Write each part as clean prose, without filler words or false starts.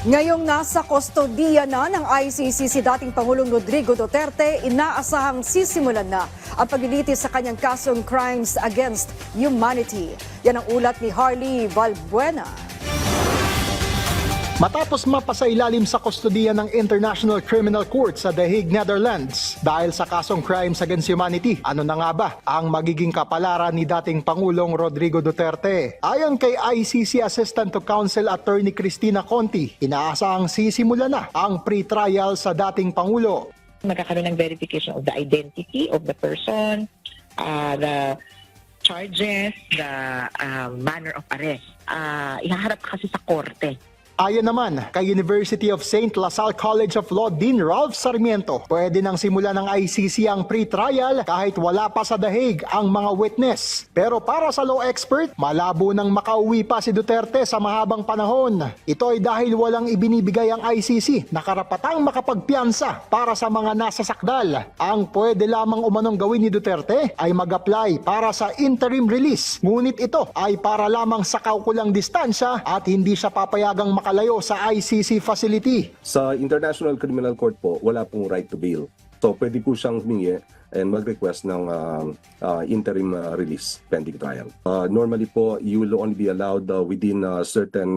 Ngayong nasa kustodiya na ng ICC si dating Pangulong Rodrigo Duterte, inaasahang sisimulan na ang paglilitis sa kanyang kasong crimes against humanity. Yan ang ulat ni Harley Valbuena. Matapos mapasailalim sa kustodiya ng International Criminal Court sa The Hague, Netherlands dahil sa kasong crimes against humanity, ano na nga ba ang magiging kapalaran ni dating Pangulong Rodrigo Duterte? Ayon kay ICC Assistant to Counsel Attorney Cristina Conti, inaasahang sisimula na ang pre-trial sa dating Pangulo. Magkakaroon ng verification of the identity of the person, the charges, the manner of arrest. Ihaharap kasi sa korte. Ayon naman kay University of St. La Salle College of Law Dean Ralph Sarmiento, pwede nang simulan ng ICC ang pre-trial kahit wala pa sa The Hague ang mga witness. Pero para sa law expert, malabo nang makauwi pa si Duterte sa mahabang panahon. Ito ay dahil walang ibinibigay ang ICC na karapatang makapagpiyansa para sa mga nasasakdal. Ang pwede lamang umanong gawin ni Duterte ay mag-apply para sa interim release. Ngunit ito ay para lamang sa kaukulang distansya at hindi siya papayagang makalayo sa ICC facility. Sa International Criminal Court po, wala pong right to bail. So pwede po siyang humingi and mag-request ng interim release pending trial. Normally po, you will only be allowed within a certain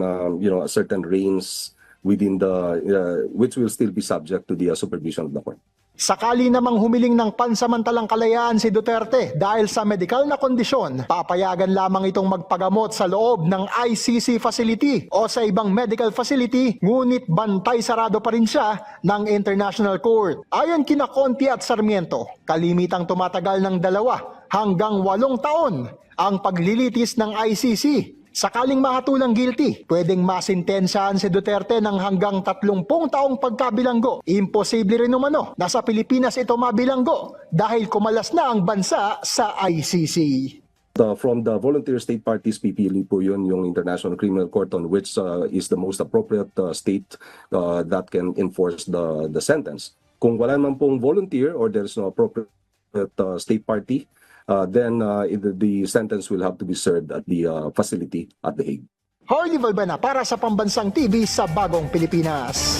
range within the which will still be subject to the supervision of the court. Sakali namang humiling ng pansamantalang kalayaan si Duterte dahil sa medikal na kondisyon, papayagan lamang itong magpagamot sa loob ng ICC facility o sa ibang medical facility, ngunit bantay sarado pa rin siya ng International Court. Ayon kina Conti at Sarmiento, kalimitang tumatagal ng 2 hanggang 8 taon ang paglilitis ng ICC. Sakaling mahatulang guilty, pwedeng masintensyahan si Duterte ng hanggang 30 taong pagkabilanggo. Imposible rin umano na sa Pilipinas ito mabilanggo dahil kumalas na ang bansa sa ICC. From the volunteer state parties, pipili po yun yung International Criminal Court on which is the most appropriate state that can enforce the sentence. Kung wala naman pong volunteer or there is no appropriate state party, then the sentence will have to be served at the facility at The Hague. Harley Valbuena para sa Pambansang TV sa Bagong Pilipinas.